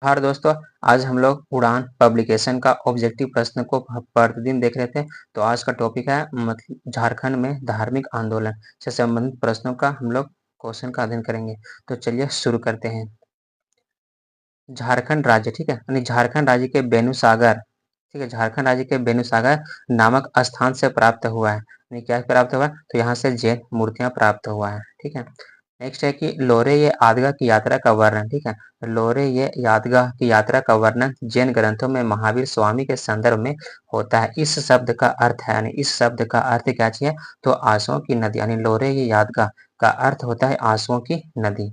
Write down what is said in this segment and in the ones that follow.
नमस्कार दोस्तों, आज हम लोग उड़ान पब्लिकेशन का ऑब्जेक्टिव प्रश्न को प्रतिदिन देख रहे थे। तो आज का टॉपिक है मतलब झारखंड में धार्मिक आंदोलन से संबंधित प्रश्नों का हम लोग क्वेश्चन का अध्ययन करेंगे। तो चलिए शुरू करते हैं। झारखंड राज्य, ठीक है, यानी झारखंड राज्य के बेनुसागर, ठीक है, झारखंड राज्य के बेनुसागर नामक स्थान से प्राप्त हुआ है। यानी क्या प्राप्त हुआ है? तो यहाँ से जैन मूर्तियां प्राप्त हुआ है, ठीक है। नेक्स्ट है कि लोरे ये यादगाह की यात्रा का वर्णन, ठीक है। लोरे ये यादगाह की यात्रा का वर्णन जैन ग्रंथों में महावीर स्वामी के संदर्भ में होता है। इस शब्द का अर्थ है, यानी इस शब्द का अर्थ क्या चाहिए? तो आंसुओं की नदी, यानी लोरे ये यादगाह का अर्थ होता है आंसुओं की नदी।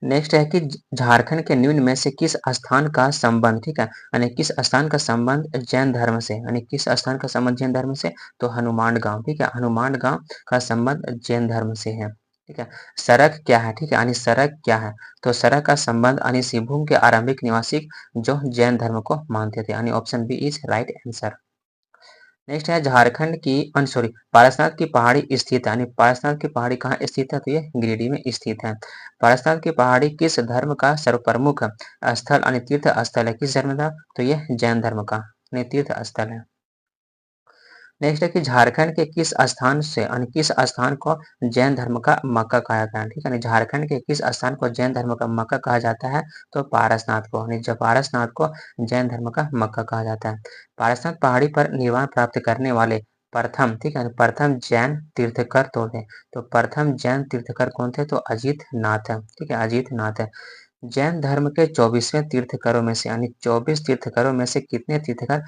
नेक्स्ट है कि झारखंड के निम्न में से किस स्थान का संबंध, ठीक है, यानी किस स्थान का संबंध जैन धर्म से, यानी किस स्थान का संबंध जैन धर्म से? तो हनुमान गांव, ठीक है, हनुमान गांव का संबंध जैन धर्म से है, ठीक है। सरक क्या है, ठीक है, यानी सरक क्या है? तो सरक का संबंध यानी सिंहभूम के आरंभिक निवासी जो जैन धर्म को मानते थे, यानी option B is right answer. Next है झारखंड की सॉरी पारसनाथ की पहाड़ी स्थित है, यानी पारसनाथ की पहाड़ी कहाँ स्थित है? तो ये गिरिडीह में स्थित है। पारसनाथ की पहाड़ी किस धर्म का सर्वप्रमुख स्थल यानी तीर्थ स्थल है? किस धर्म का? तो ये जैन धर्म का तीर्थ स्थल है। नेक्स्ट है कि झारखंड के किस स्थान से यानी किस स्थान को जैन धर्म का मक्का कहा जाता है, ठीक है। झारखंड के किस स्थान को जैन धर्म का मक्का कहा जाता है? तो पारसनाथ को, जब पारसनाथ को जैन धर्म का मक्का कहा जाता है। पारसनाथ पहाड़ी पर निर्वाण प्राप्त करने वाले प्रथम, ठीक है, प्रथम जैन तीर्थकर तो थे। तो प्रथम जैन तीर्थकर कौन थे? तो अजीत नाथ है, ठीक है, अजीत नाथ है। जैन धर्म के 24वें तीर्थकरों में से यानी 24 तीर्थकरों में से कितने तीर्थकर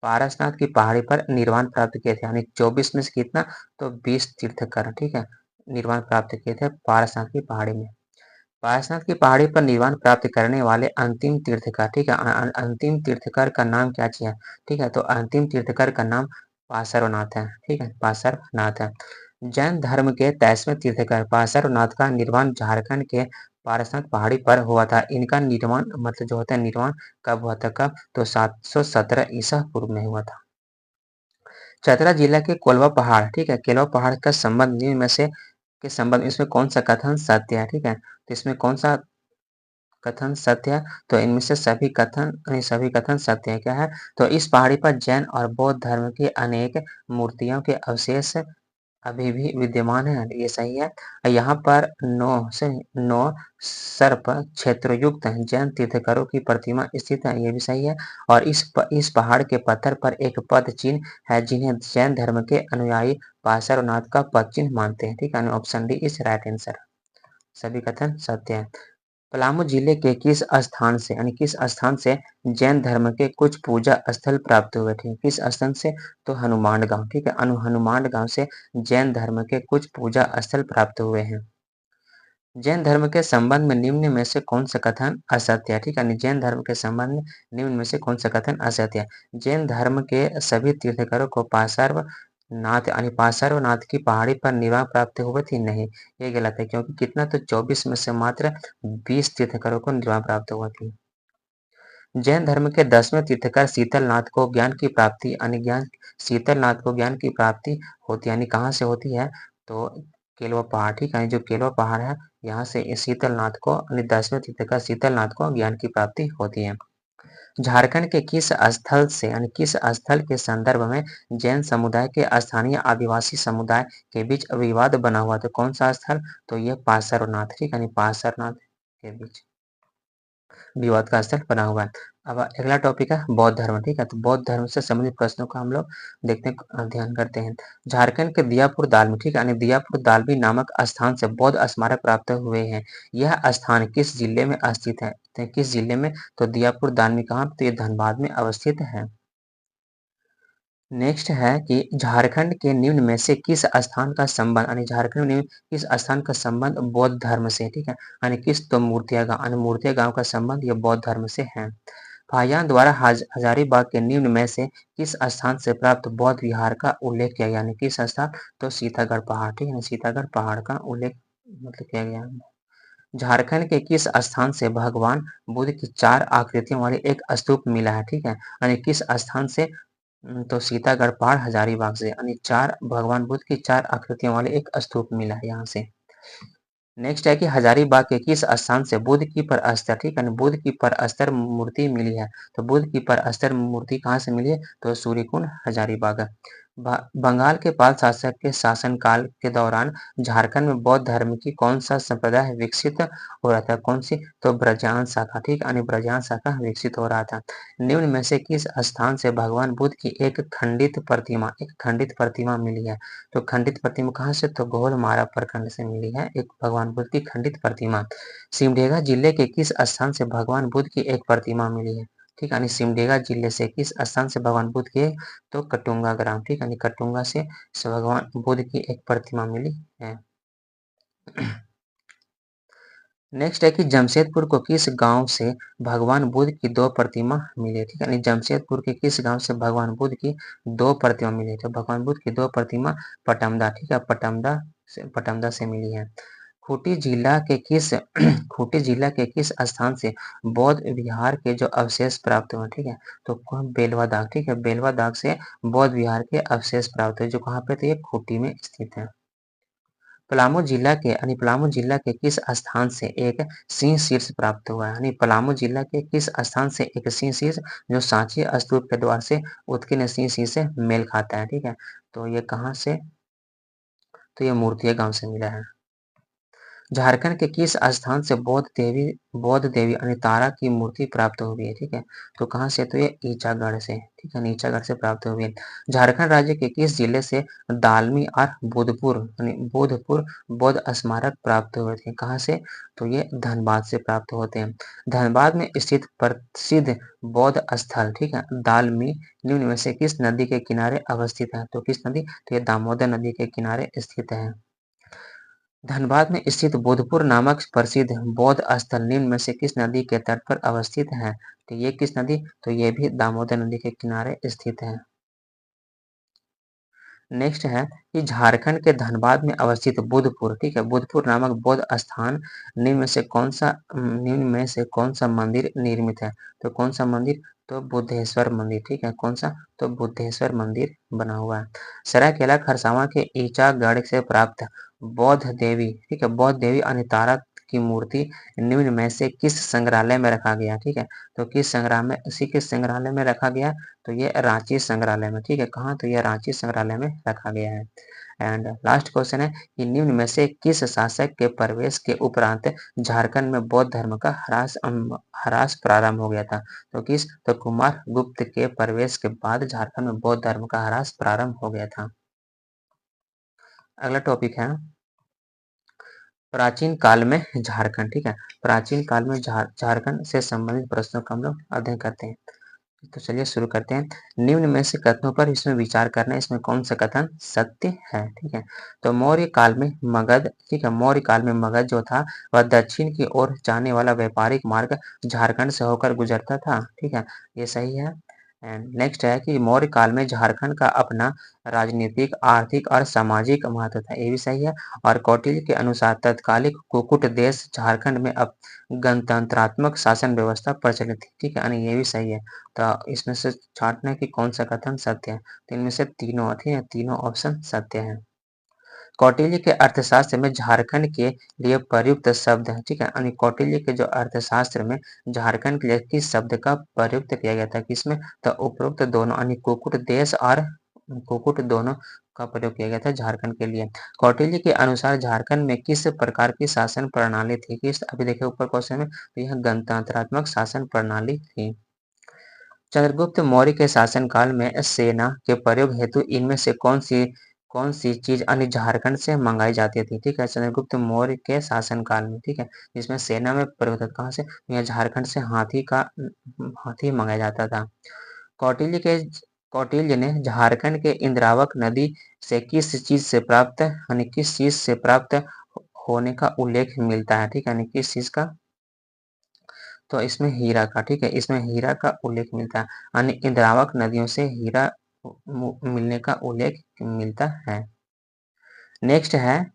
पारसनाथ की पहाड़ी पर निर्वाण प्राप्त किए थे? यानी 24 में से कितना? तो 20 तीर्थकर, ठीक है, निर्वाण प्राप्त किए थे पारसनाथ की पहाड़ी में। पारसनाथ की पहाड़ी पर निर्वाण प्राप्त करने वाले अंतिम तीर्थकर, ठीक है, अंतिम तीर्थकर का नाम क्या चाहिए? ठीक है, तो अंतिम तीर्थकर का नाम पार्श्वनाथ है, ठीक है, पार्श्वनाथ है। जैन धर्म के 23वें तीर्थकर पार्श्वनाथ का निर्वाण झारखंड के पारसनाथ पहाड़ी पर हुआ था। इनका निर्वाण मतलब जो होता है निर्वाण कब हुआ था? कब? तो 717 ईसा पूर्व में हुआ था। चतरा जिला के कोलवा पहाड़, ठीक है, कोलवा पहाड़ का संबंध निम्न में से के संबंध इसमें कौन सा कथन सत्य है? ठीक है, तो इसमें कौन सा कथन सत्य है? तो इनमें से सभी कथन सत्य है। क्या है? तो इस पहाड़ी पर जैन और बौद्ध धर्म की अनेक मूर्तियों के अवशेष अभी भी विद्यमान है, ये सही है। यहाँ पर 9 सर्प क्षेत्रयुक्त जैन तीर्थंकरों की प्रतिमा स्थित है, ये भी सही है। और इस पहाड़ के पत्थर पर एक पद चिन्ह है जिन्हें जैन धर्म के अनुयायी पार्श्वनाथ का पद चिन्ह मानते हैं, ठीक है, option D is right answer. सभी कथन सत्य है। पलामू जिले के किस स्थान से यानी किस स्थान से जैन धर्म के कुछ पूजा स्थल प्राप्त हुए थे? किस स्थान से? तो हनुमान गांव, ठीक है, हनुमान गांव से जैन धर्म के कुछ पूजा स्थल प्राप्त हुए हैं। जैन धर्म के संबंध में निम्न में से कौन सा कथन असत्य है? ठीक है, जैन धर्म के संबंध में निम्न में से कौन सा कथन असत्य है? जैन धर्म के सभी तीर्थंकरों को पार्श्वनाथ यानी पार्श्वनाथ की पहाड़ी पर निर्वाण प्राप्त हुए थे? नहीं, ये गलत है, क्योंकि कितना? तो 24 में से मात्र 20 तीर्थंकरों को निर्वाण प्राप्त हुआ थी। जैन धर्म के 10वें तीर्थंकर शीतलनाथ को ज्ञान की प्राप्ति यानी ज्ञान शीतलनाथ को ज्ञान की प्राप्ति होती यानी कहाँ से होती है? तो केलवा पहाड़, ठीक है, जो केलवा पहाड़ है यहाँ से इस शीतलनाथ को यानी 10वें तीर्थंकर शीतलनाथ को ज्ञान की प्राप्ति होती है। झारखंड के किस स्थल से यानी किस स्थल के संदर्भ में जैन समुदाय के स्थानीय आदिवासी समुदाय के बीच विवाद बना हुआ? तो कौन सा स्थल? तो ये पार्श्वनाथ, ठीक है, पार्श्वनाथ के बीच विवाद का स्थल बना हुआ है। अब अगला टॉपिक है बौद्ध धर्म, ठीक है, तो बौद्ध धर्म से संबंधित प्रश्नों का हम लोग देखते हैं, अध्ययन करते हैं। झारखंड के दियापुर दालमी, ठीक है, यानी दियापुर दालमी नामक स्थान से बौद्ध स्मारक प्राप्त हुए हैं। यह स्थान किस जिले में स्थित है? तो किस जिले में? तो दियापुर दालमी कहाँ? तो ये धनबाद में अवस्थित है। नेक्स्ट है कि झारखंड के निम्न में से किस स्थान का संबंध यानी झारखंड में किस स्थान का संबंध बौद्ध धर्म से, ठीक है, यानी किस? तो मूर्तिया गांव यानी मूर्तिया गांव का संबंध ये बौद्ध धर्म से है। फाहियान द्वारा हजारीबाग के निम्न में से किस स्थान से प्राप्त बौद्ध विहार का उल्लेख किया गया? यानी किस स्थान? तो सीतागढ़ पहाड़, ठीक है, सीतागढ़ पहाड़ का उल्लेख मतलब किया गया है। झारखंड के किस स्थान से भगवान बुद्ध की 4 आकृतियों वाली एक स्तूप मिला है? ठीक है, यानी किस स्थान से? तो सीतागढ़ पहाड़ हजारीबाग से यानी 4 भगवान बुद्ध की 4 आकृतियों वाले एक स्तूप मिला है यहाँ से। नेक्स्ट है कि हजारीबाग के किस स्थान से बुद्ध की प्रस्तर, ठीक है, बुद्ध की प्रस्तर मूर्ति मिली है। तो बुद्ध की प्रस्तर मूर्ति कहाँ से मिली है? तो सूर्यकुंड हजारीबाग। बंगाल के पाल शासक के शासनकाल के दौरान झारखंड में बौद्ध धर्म की कौन सा संप्रदाय विकसित हो रहा था? कौन सी? तो ब्रजान शाखा, ठीक, यानी ब्रजान शाखा विकसित हो रहा था। निम्न में से किस स्थान से भगवान बुद्ध की एक खंडित प्रतिमा मिली है? तो खंडित प्रतिमा कहाँ से? तो गोलमारा प्रखंड से मिली है एक भगवान बुद्ध की खंडित प्रतिमा। सिमडेगा जिले के किस स्थान से भगवान बुद्ध की एक प्रतिमा मिली है? ठीक है, यानी सिमडेगा जिले से किस स्थान से भगवान बुद्ध के? तो कटुंगा ग्राम, ठीक है, यानी कटुंगा से भगवान बुद्ध की एक प्रतिमा मिली है। नेक्स्ट है कि जमशेदपुर को किस गांव से भगवान बुद्ध की दो प्रतिमा मिली? ठीक है, यानी जमशेदपुर के किस गांव से भगवान बुद्ध की दो प्रतिमा मिली? तो भगवान बुद्ध की दो प्रतिमा पटमदा, ठीक है, पटमदा से मिली है। खूंटी जिला के किस खूंटी जिला के किस स्थान से बौद्ध विहार के जो अवशेष प्राप्त हुए? ठीक है, तो बेलवा दाग, ठीक है, बेलवा दाग से बौद्ध विहार के अवशेष प्राप्त हुए, जो कहाँ पे? तो ये खूंटी में स्थित है। पलामू जिला के किस स्थान से एक सिंह शीर्ष प्राप्त हुआ है? यानी पलामू जिला के किस स्थान से एक सिंह शीर्ष, जो सांची स्तूप के द्वार से उत्कीर्ण सिंह शीर्ष से मेल खाता है? ठीक है, तो ये कहाँ से? तो ये मूर्तिया गांव से मिला है। झारखंड के किस स्थान से बौद्ध देवी अनितारा की मूर्ति प्राप्त हुई है? ठीक है, तो कहाँ से? तो ये ईचागढ़ से, ठीक है, ईचागढ़ से प्राप्त हुई है। झारखंड राज्य के किस जिले से दालमी और बोधपुर बौद्ध स्मारक प्राप्त हुए थे? कहाँ से? तो ये धनबाद से प्राप्त होते हैं। धनबाद में स्थित प्रसिद्ध बौद्ध स्थल, ठीक है, दालमी निम्न में से किस नदी के किनारे अवस्थित है? तो किस नदी? तो ये दामोदर नदी के किनारे स्थित है। धनबाद में स्थित बोधपुर नामक प्रसिद्ध बौद्ध स्थल निम्न में से किस नदी के तट पर अवस्थित है? तो ये किस नदी? तो ये भी दामोदर नदी के किनारे स्थित है। नेक्स्ट है कि झारखंड के धनबाद में अवस्थित बुधपुर, ठीक है, बुधपुर नामक बौद्ध स्थान निम्न में से कौन सा मंदिर निर्मित है? तो कौन सा मंदिर? तो बुद्धेश्वर मंदिर, ठीक है, कौन सा? तो बुद्धेश्वर मंदिर बना हुआ है। सरायकेला खरसावां के ईचागढ़ से प्राप्त बौद्ध देवी, ठीक है, बौद्ध देवी अनितारा की मूर्ति निम्न में से किस संग्रहालय में रखा गया? ठीक है, तो किस संग्रहालय में रखा गया? तो ये रांची संग्रहालय में, ठीक है, कहाँ? तो ये रांची संग्रहालय में रखा गया है। एंड लास्ट क्वेश्चन है कि निम्न में से किस शासक के प्रवेश के उपरांत झारखंड में बौद्ध धर्म का ह्रास प्रारंभ हो गया था? तो किस? तो कुमार गुप्त के प्रवेश के बाद झारखंड में बौद्ध धर्म का ह्रास प्रारंभ हो गया था। अगला टॉपिक है प्राचीन काल में झारखंड, ठीक है, प्राचीन काल में झारखंड से संबंधित प्रश्नों का हम लोग अध्ययन करते हैं। तो चलिए शुरू करते हैं। निम्न में से कथनों पर इसमें विचार करना है, इसमें कौन सा कथन सत्य है? ठीक है, तो मौर्य काल में मगध, ठीक है, मौर्य काल में मगध जो था वह दक्षिण की ओर जाने वाला व्यापारिक मार्ग झारखंड से होकर गुजरता था, ठीक है, ये सही है। एंड नेक्स्ट है कि मौर्य काल में झारखंड का अपना राजनीतिक, आर्थिक और सामाजिक महत्व था, ये भी सही है। और कौटिल्य के अनुसार तत्कालिक कुकुट देश झारखंड में अब गणतंत्रात्मक शासन व्यवस्था प्रचलित थी, ठीक है, यानी ये भी सही है। तो इसमें से छांटना है कि कौन सा कथन सत्य है। तो इनमें से तीनों, ठीक है, तीनों ऑप्शन सत्य है। कौटिल्य के अर्थशास्त्र में झारखंड के लिए प्रयुक्त शब्द है, ठीक है, यानी कौटिल्य के जो अर्थशास्त्र में झारखंड के लिए किस शब्द का प्रयुक्त किया गया था? किसमें? तो उपरोक्त दोनों, यानी कुकुट देश और कुकुट दोनों का प्रयोग किया गया था झारखंड के लिए। कौटिल्य के अनुसार झारखंड में किस प्रकार की शासन प्रणाली थी? किस? अभी देखिए ऊपर क्वेश्चन में, तो यह गणतंत्रात्मक शासन प्रणाली थी। चंद्रगुप्त मौर्य के शासनकाल में सेना के प्रयोग हेतु इनमें से कौन सी चीज अन्य झारखंड से मंगाई जाती थी? ठीक है, चंद्रगुप्त मौर्य के शासनकाल में, ठीक है, इसमें सेना में प्रयोग था, कहाँ से? यह झारखंड से हाथी मंगाया जाता था। कौटिल्य के कौटिल्य ने झारखंड के इंद्रावक नदी से किस चीज से प्राप्त होने का उल्लेख मिलता है? ठीक है, यानी किस चीज का? तो इसमें हीरा का, ठीक है, इसमें हीरा का उल्लेख मिलता है, यानी इंद्रावक नदियों से हीरा मिलने का उल्लेख मिलता है। नेक्स्ट है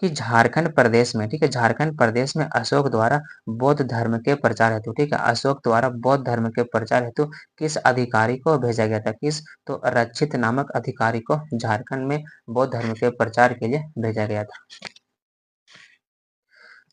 कि झारखंड प्रदेश में, ठीक है, झारखंड प्रदेश में अशोक द्वारा बौद्ध धर्म के प्रचार हेतु, ठीक है, अशोक द्वारा बौद्ध धर्म के प्रचार हेतु किस अधिकारी को भेजा गया था? किस? तो रक्षित नामक अधिकारी को झारखंड में बौद्ध धर्म के प्रचार के लिए भेजा गया था।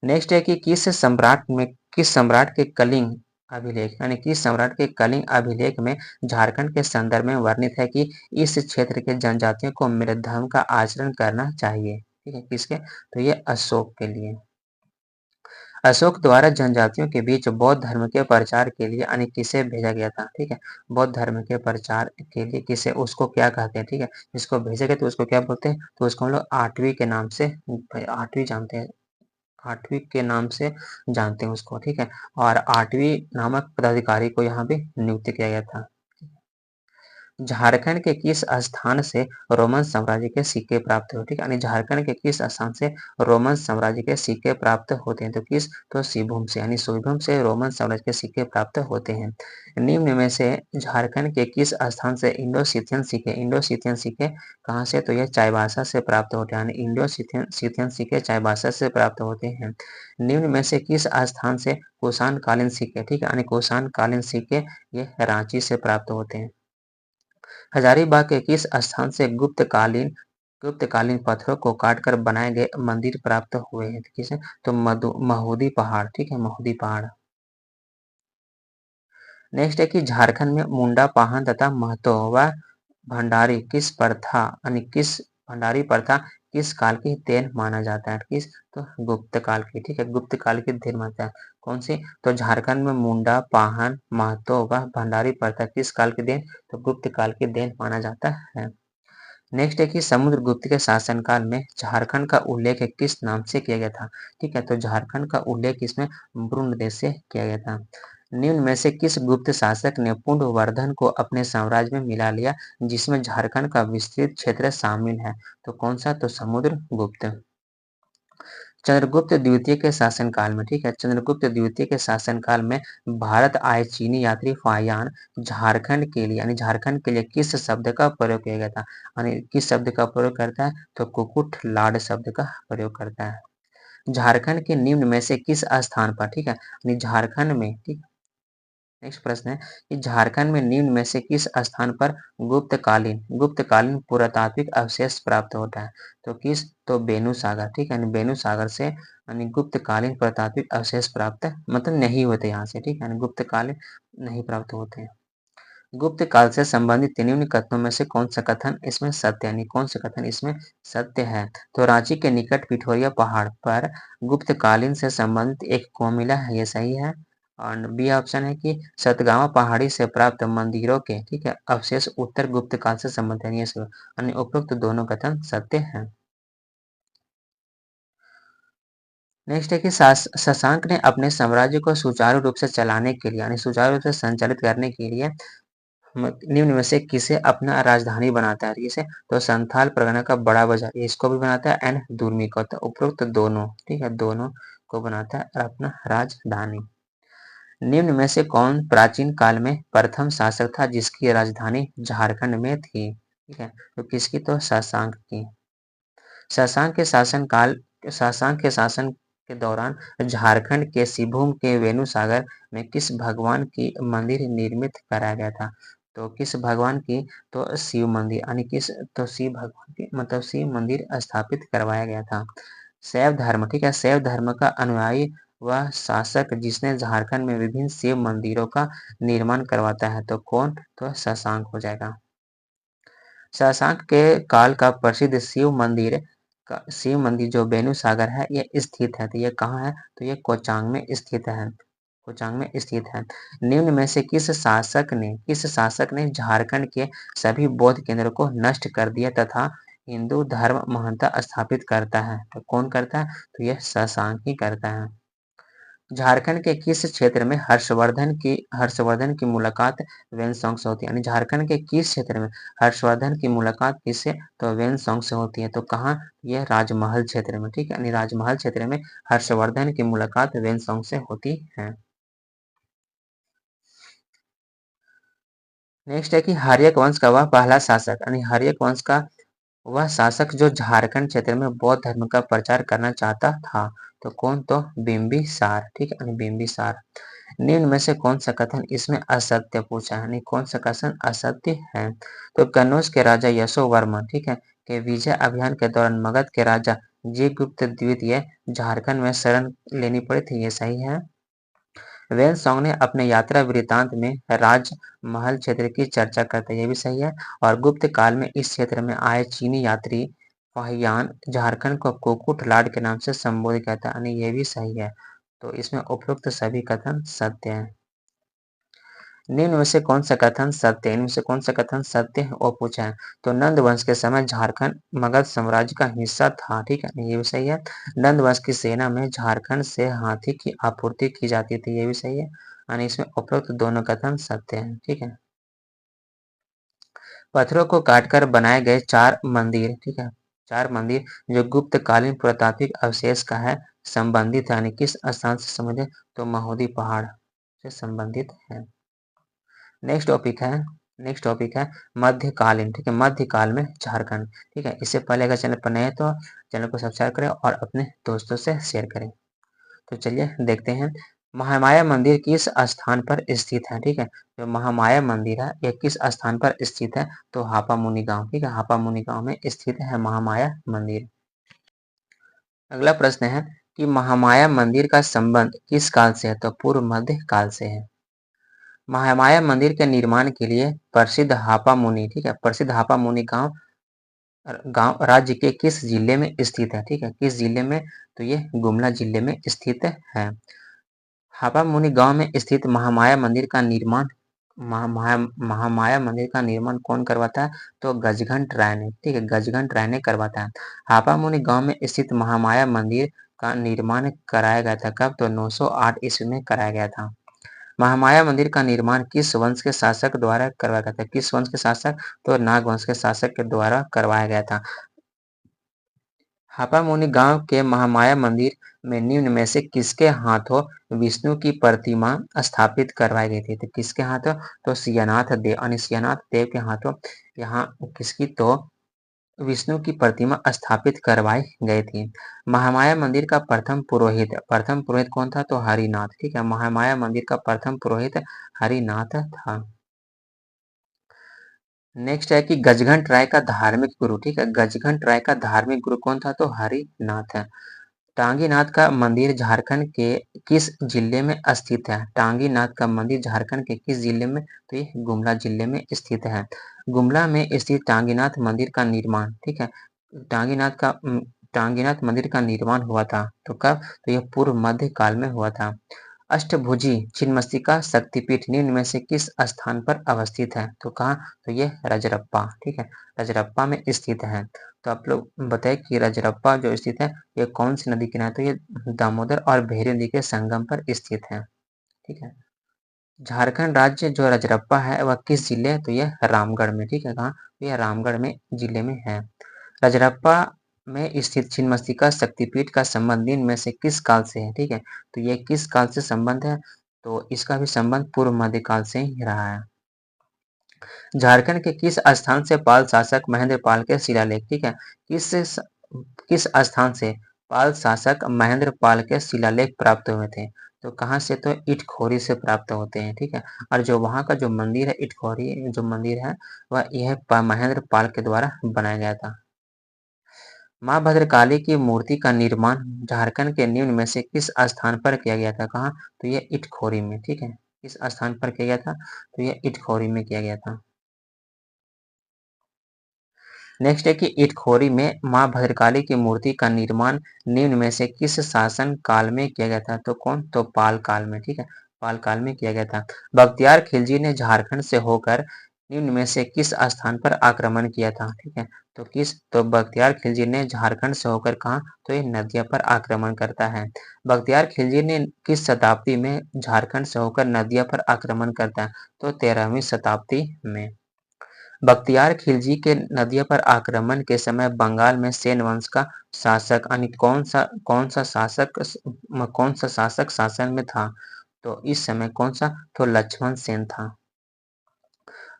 नेक्स्ट है कि किस सम्राट के कलिंग अभिलेख यानी किस सम्राट के कलिंग अभिलेख में झारखंड के संदर्भ में वर्णित है कि इस क्षेत्र के जनजातियों को मेरे धर्म का आचरण करना चाहिए। ठीक है, किसके? तो ये अशोक के लिए। अशोक द्वारा जनजातियों के बीच बौद्ध धर्म के प्रचार के लिए यानी किसे भेजा गया था? ठीक है, बौद्ध धर्म के प्रचार के लिए किसे, उसको क्या कहते हैं? ठीक है, जिसको भेजे गए तो उसको क्या बोलते हैं? तो उसको हम लोग आठवीं के नाम से, आठवीं जानते हैं, आठवीं के नाम से जानते हैं उसको। ठीक है, और आठवीं नामक पदाधिकारी को यहाँ पे नियुक्त किया गया था। झारखंड के किस स्थान से रोमन साम्राज्य के सिक्के प्राप्त हुए? ठीक है, यानी झारखंड के किस स्थान से रोमन साम्राज्य के सिक्के प्राप्त होते हैं? तो किस? तो शिवभूम से, यानी शिवभूम से रोमन साम्राज्य के सिक्के प्राप्त होते हैं। निम्न में से झारखंड के किस स्थान से इंडो सीथियन सिक्के कहाँ से? तो यह चाईबासा से प्राप्त होते हैं, यानी इंडो सीथियन सिक्के चाईबासा से प्राप्त होते हैं। निम्न में से किस स्थान से कुषाण कालीन सिक्के? ठीक है, यानी कुषाण कालीन सिक्के ये रांची से प्राप्त होते हैं। हजारीबाग के किस स्थान से गुप्तकालीन पत्थरों को काटकर बनाए गए मंदिर प्राप्त हुए हैं? किसे? तो महुदी पहाड़। ठीक है, महुदी पहाड़। नेक्स्ट है कि झारखंड में मुंडा पाहन तथा महतो व भंडारी भंडारी प्रथा किस काल की देन माना जाता है? किस? तो गुप्त काल की। ठीक है, गुप्त काल की देन मानता है। कौन सी? तो झारखंड में मुंडा पाहन महतो व भंडारी प्रथा किस काल की देन? तो गुप्त काल की देन माना जाता है। नेक्स्ट है कि समुद्रगुप्त के शासनकाल में झारखंड का उल्लेख किस नाम से किया गया था? ठीक है, तो झारखंड का उल्लेख इसमें ब्रुंडदेश से किया गया था। निम्न में से किस गुप्त शासक ने पुंडवर्धन को अपने साम्राज्य में मिला लिया जिसमें झारखंड का विस्तृत क्षेत्र शामिल है? तो कौन सा? तो समुद्रगुप्त। चंद्रगुप्त द्वितीय के शासनकाल में, ठीक है, चंद्रगुप्त द्वितीय के शासनकाल में भारत आए चीनी यात्री फाहियान झारखंड के लिए यानी झारखंड के लिए किस शब्द का प्रयोग किया गया था? यानी किस शब्द का प्रयोग करता है? तो कुकुट लाड शब्द का प्रयोग करता है। झारखंड के निम्न में से किस स्थान पर, ठीक है, यानी झारखंड में, ठीक। नेक्स्ट प्रश्न है कि झारखंड में निम्न में से किस स्थान पर गुप्तकालीन पुरातात्विक अवशेष प्राप्त होता है? तो किस? तो बेनू सागर। ठीक है, यानी बेनू सागर से यानी गुप्तकालीन पुरातात्विक अवशेष प्राप्त मतलब नहीं होते यहाँ से। ठीक है, यानी गुप्तकालीन नहीं प्राप्त होते हैं। गुप्त काल से संबंधित निम्न कथनों में से कौन सा कथन इसमें सत्य, यानी कौन सा कथन इसमें सत्य है? तो रांची के निकट पिठोरिया पहाड़ पर गुप्तकालीन से संबंधित एक कोमिला है, ये सही है। और बी ऑप्शन है कि सतगावा पहाड़ी से प्राप्त मंदिरों के, ठीक है, अवशेष उत्तर गुप्त काल से संबंधित है, ये सब यानी उपरोक्त दोनों कथन सत्य हैं। नेक्स्ट है कि शशांक ने अपने साम्राज्य को सुचारू रूप से चलाने के लिए यानी सुचारू रूप से संचालित करने के लिए निम्न में से किसे अपना राजधानी बनाता है? किसे? तो संथाल परगना का बड़ा बाजार इसको भी बनाता है एंड दुर्मी को, तो उपरोक्त दोनों, ठीक है, दोनों को बनाता है अपना राजधानी। निम्न में से कौन प्राचीन काल में प्रथम शासक था जिसकी राजधानी झारखंड में थी? ठीक है, तो किसकी? तो शशांक की। शशांक के शासन के दौरान झारखंड के सिंहभूम के वेणुसागर में किस भगवान की मंदिर निर्मित कराया गया था? तो किस भगवान की? तो शिव मंदिर, यानी किस? तो शिव भगवान की मतलब शिव मंदिर स्थापित करवाया गया था। शैव धर्म, ठीक है, शैव धर्म का अनुयायी वह शासक जिसने झारखंड में विभिन्न शिव मंदिरों का निर्माण करवाता है, तो कौन? तो शशांक हो जाएगा। शशांक के काल का प्रसिद्ध शिव मंदिर जो बेनू सागर है ये स्थित है, तो ये कहाँ है? तो ये कोचांग में स्थित है, कोचांग में स्थित है। निम्न में से किस शासक ने झारखंड के सभी बौद्ध केंद्रों को नष्ट कर दिया तथा हिंदू धर्म महंता स्थापित करता है? तो कौन करता है? तो यह शशांक ही करता है। झारखंड के किस क्षेत्र में हर्षवर्धन की मुलाकात वेनसोंग से होती है? यानी झारखंड के किस क्षेत्र में हर्षवर्धन की मुलाकात किससे? तो वेनसोंग से होती है, तो कहाँ? यह राजमहल क्षेत्र में, ठीक है, यानी राजमहल क्षेत्र में हर्षवर्धन की मुलाकात वेनसोंग से होती है। नेक्स्ट है कि हर्यक वंश का वह पहला शासक यानी हर्यक वंश का वह शासक जो झारखंड क्षेत्र में बौद्ध धर्म का प्रचार करना चाहता था, तो कौन? तो बिंबिसार, ठीक है, बिंबिसार। निम्न में से कौन सा कथन इसमें असत्य पूछा है, यानी कौन सा कथन असत्य है? तो कनौज के राजा यशोवर्मन, ठीक है, के विजय अभियान के दौरान मगध के राजा जीवगुप्त द्वितीय झारखंड में शरण लेनी पड़ी थी, ये सही है। वेनसोंग ने अपने यात्रा वृत्तांत में राजमहल क्षेत्र की चर्चा करते हैं, ये भी सही है। और गुप्त काल में इस क्षेत्र में आए चीनी यात्री फाहियान झारखंड को कुकुट लाड के नाम से संबोधित करता है, यानी ये भी सही है। तो इसमें उपरोक्त सभी कथन सत्य हैं। निम्न में से कौन सा कथन सत्य है? इनमें से कौन सा कथन सत्य है वो पूछा है। तो नंद वंश के समय झारखंड मगध साम्राज्य का हिस्सा था, ठीक है, ये भी सही है। नंद वंश की सेना में झारखंड से हाथी की आपूर्ति की जाती थी, ये भी सही है। यानी इसमें उपरोक्त दोनों कथन सत्य हैं, ठीक है। पत्थरों को काटकर बनाए गए 4 मंदिर, ठीक है, 4 मंदिर जो गुप्त कालीन पुरातात्विक अवशेष का है संबंधित है, यानी किस स्थान से संबंधित? तो महुदी पहाड़ से संबंधित है। नेक्स्ट टॉपिक है मध्यकालीन, ठीक है, मध्यकाल में झारखंड, ठीक है। इससे पहले अगर चैनल पर नए हैं तो चैनल को सब्सक्राइब करें और अपने दोस्तों से शेयर करें। तो चलिए देखते हैं महामाया मंदिर किस स्थान पर स्थित है, ठीक है। जो महामाया मंदिर है यह किस स्थान पर स्थित है? तो हापा मुनि गांव, ठीक है, हापा मुनि गांव में स्थित है महामाया मंदिर। अगला प्रश्न है कि महामाया मंदिर का संबंध किस काल से है? तो पूर्व मध्य काल से है। महामाया मंदिर के निर्माण के लिए प्रसिद्ध हापा मुनि, ठीक है, प्रसिद्ध हापा मुनि गांव गांव राज्य के किस जिले में स्थित है? ठीक है, किस जिले में? तो ये गुमला जिले में स्थित है। हापा मुनि गांव में स्थित महामाया मंदिर का निर्माण महामाया मंदिर का निर्माण कौन करवाता है? तो गजघंट राय ने, ठीक है, गजघंट राय ने करवाता है। हापा मुनि गांव में स्थित महामाया मंदिर का निर्माण कराया गया था कब? तो 908 ईस्वी में कराया गया था। महामाया मंदिर का निर्माण किस वंश के शासक द्वारा करवाया गया था? किस वंश के शासक? तो नाग वंश के शासक के द्वारा करवाया गया था। हापा मुनि गांव के महामाया मंदिर में निम्न में से किसके हाथों विष्णु की प्रतिमा स्थापित करवाई गई थी? तो किसके हाथों? तो सियानाथ देव, यानी सियानाथ देव के हाथों यहाँ किसकी? तो विष्णु की प्रतिमा स्थापित करवाई गई थी। महामाया मंदिर का प्रथम पुरोहित कौन था? तो हरिनाथ, ठीक है, महामाया मंदिर का प्रथम पुरोहित हरिनाथ था। नेक्स्ट है कि गजघंट राय का धार्मिक गुरु, ठीक है, गजघंट राय का धार्मिक गुरु कौन था? तो हरिनाथ है। टांगीनाथ का मंदिर झारखंड के किस जिले में स्थित है? टांगीनाथ का मंदिर झारखंड के किस जिले में? तो ये गुमला जिले में स्थित है। गुमला में स्थित टांगीनाथ मंदिर का निर्माण, ठीक है, टांगीनाथ मंदिर का निर्माण हुआ था तो कब? तो यह पूर्व मध्य काल में हुआ था। अष्टभुजी छिन्नमस्तिका शक्तिपीठ निम्न में से किस स्थान पर अवस्थित है? तो कहाँ? तो ये रजरप्पा, ठीक है, रजरप्पा में स्थित है। तो आप लोग बताएं कि रजरप्पा जो स्थित है ये कौन सी नदी किनारे? तो ये दामोदर और भेरी नदी के संगम पर स्थित है, ठीक है। झारखंड राज्य जो रजरप्पा है वह किस जिले? तो यह रामगढ़ में, ठीक है, कहाँ? तो यह रामगढ़ में जिले में है। रजरप्पा में स्थित छिन्नमस्तिका शक्तिपीठ का संबंध निम्न में से किस काल से है? ठीक है, तो ये किस काल से संबंध है? तो इसका भी संबंध पूर्व मध्यकाल से ही रहा है। झारखंड के किस स्थान से पाल शासक महेंद्र पाल के शिलालेख, ठीक है, किस स्थान से पाल शासक महेंद्र पाल के शिलालेख प्राप्त हुए थे? तो कहाँ से? तो इटखोरी से प्राप्त होते हैं, ठीक है। और जो वहाँ का जो मंदिर है इटखोरी जो मंदिर है वह यह महेंद्र पाल के द्वारा बनाया गया था। माँ भद्रकाली की मूर्ति का निर्माण झारखंड के निम्न में से किस स्थान पर किया गया था? कहाँ? तो ये इटखोरी में, ठीक है, किस स्थान पर किया गया था? तो ये इटखोरी में किया गया था। नेक्स्ट है कि इटखोरी में माँ भद्रकाली की मूर्ति का निर्माण निम्न में से किस शासन काल में किया गया था? तो कौन? तो पाल काल में, ठीक है, पाल काल में किया गया था। बख्तियार खिलजी ने झारखंड से होकर निम्न में से किस स्थान पर आक्रमण किया था? ठीक है, तो किस? तो बख्तियार खिलजी ने झारखंड से होकर कहा? तो ये नदिया पर आक्रमण करता है। बख्तियार खिलजी ने किस शताब्दी में झारखंड से होकर नदिया पर आक्रमण करता है? तो 13वीं शताब्दी में। बख्तियार खिलजी के नदिया पर आक्रमण के समय बंगाल में सेन वंश का शासक यानी कौन सा शासक शासन में था? तो इस समय कौन सा? तो लक्ष्मण सेन था।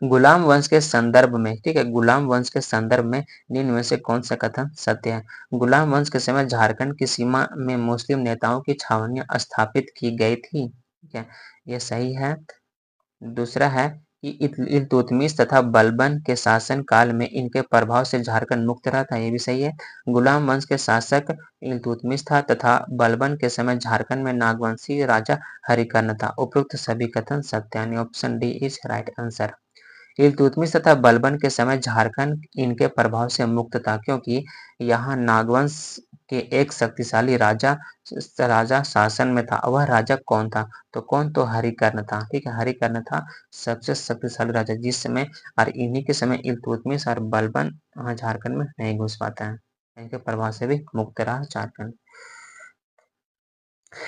गुलाम वंश के संदर्भ में, ठीक है, गुलाम वंश के संदर्भ में निम्न में से कौन सा कथन सत्य है? गुलाम वंश के समय झारखंड की सीमा में मुस्लिम नेताओं की छावनियां स्थापित की गई थी, ठीक है, यह सही है। दूसरा है कि इल्तुतमिश तथा बलबन के शासन काल में इनके प्रभाव से झारखंड मुक्त रहा था, ये भी सही है। गुलाम वंश के शासक इल्तुतमिश था तथा बलबन के समय झारखंड में नागवंशी राजा हरिकर्ण था। उपरोक्त सभी कथन सत्य, यानी option D is right answer. Iltutmish तथा बलबन के समय झारखंड इनके प्रभाव से मुक्त था, क्योंकि यहाँ नागवंश के एक शक्तिशाली राजा शासन में था। वह राजा कौन था? तो कौन? तो हरिकर्ण था। ठीक है, हरिकर्ण था सबसे शक्तिशाली राजा जिस समय, और इन्हीं के समय इल्तुतमिश और बलबन झारखंड में नहीं घुस पाता है। इनके प्रभाव से भी मुक्त रहा झारखंड।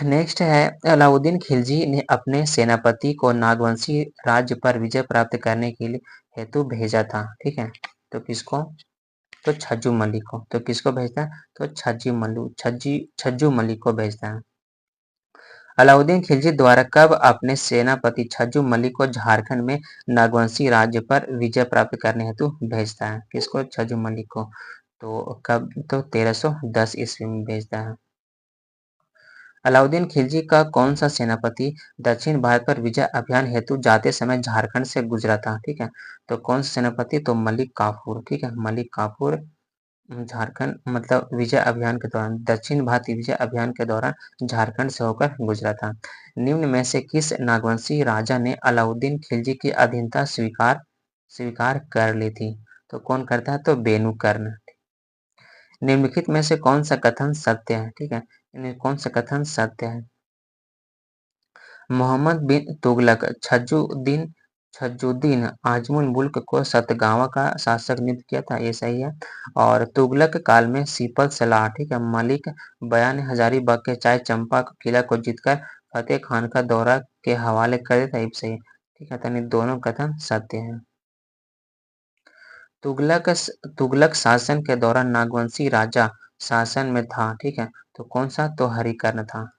नेक्स्ट है, अलाउद्दीन खिलजी ने अपने सेनापति को नागवंशी राज्य पर विजय प्राप्त करने के लिए हेतु भेजा था। ठीक है, तो किसको? तो छज्जू मलिक को। तो किसको भेजता है? तो छज्जू मलिक को भेजता है। अलाउद्दीन खिलजी द्वारा कब अपने सेनापति छज्जू मलिक को झारखंड में नागवंशी राज्य पर विजय प्राप्त करने हेतु भेजता है? किसको? छज्जू मलिक को। तो कब? तो 1310 ईस्वी में भेजता है। अलाउद्दीन खिलजी का कौन सा सेनापति दक्षिण भारत पर विजय अभियान हेतु जाते समय झारखंड से गुजरा था? ठीक है, तो कौन सा सेनापति? तो मलिक काफूर। ठीक है, मलिक काफूर झारखंड मतलब विजय अभियान के दौरान, दक्षिण भारतीय विजय अभियान के दौरान झारखंड से होकर गुजरा था। निम्न में से किस नागवंशी राजा ने अलाउद्दीन खिलजी की अधीनता स्वीकार कर ली थी? तो कौन करता है? तो बेनुकर्ण। निम्नलिखित में से कौन सा कथन सत्य है? ठीक है, इनमें कौन सा कथन सत्य है? मोहम्मद बिन तुगलक छज्जुद्दीन आजमुल मुल्क को सतगावा का शासक नियुक्त किया था, ये सही है। और तुगलक काल में सिपल सलाह, ठीक है, मलिक बयान हजारीबाग के चाय चंपा किला को जीतकर फतेह खान का दौरा के हवाले कर देता, ये भी सही है। ठीक है, तो दोनों कथन सत्य है। तुगलक तुगलक शासन के दौरान नागवंशी राजा शासन में था। ठीक है, तो कौन सा? तो हरिकर्ण था।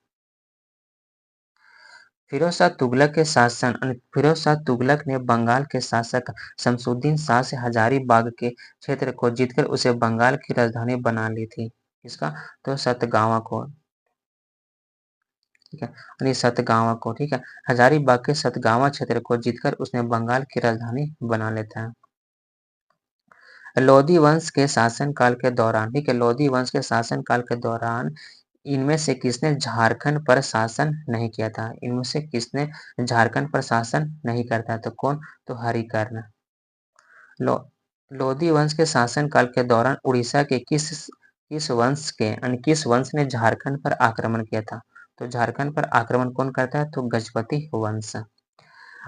फिरोज शाह तुगलक ने बंगाल के शासक शमसुद्दीन शाह से हजारीबाग के क्षेत्र को जीतकर उसे बंगाल की राजधानी बना ली थी। किसका? तो सतगावा को। ठीक है, यानी सतगावा को। ठीक है, हजारीबाग के सतगावा क्षेत्र को जीतकर उसने बंगाल की राजधानी बना लेता है। लोधी वंश के शासनकाल के दौरान, ठीक है, लोधी वंश के शासनकाल के दौरान इनमें से किसने झारखंड पर शासन नहीं किया था? इनमें से किसने झारखंड पर शासन नहीं करता? तो कौन? तो हरिकर्ण। लो, लोधी वंश के शासनकाल के दौरान उड़ीसा के किस वंश ने झारखंड पर आक्रमण किया था? तो झारखंड पर आक्रमण कौन करता है? तो गजपति वंश।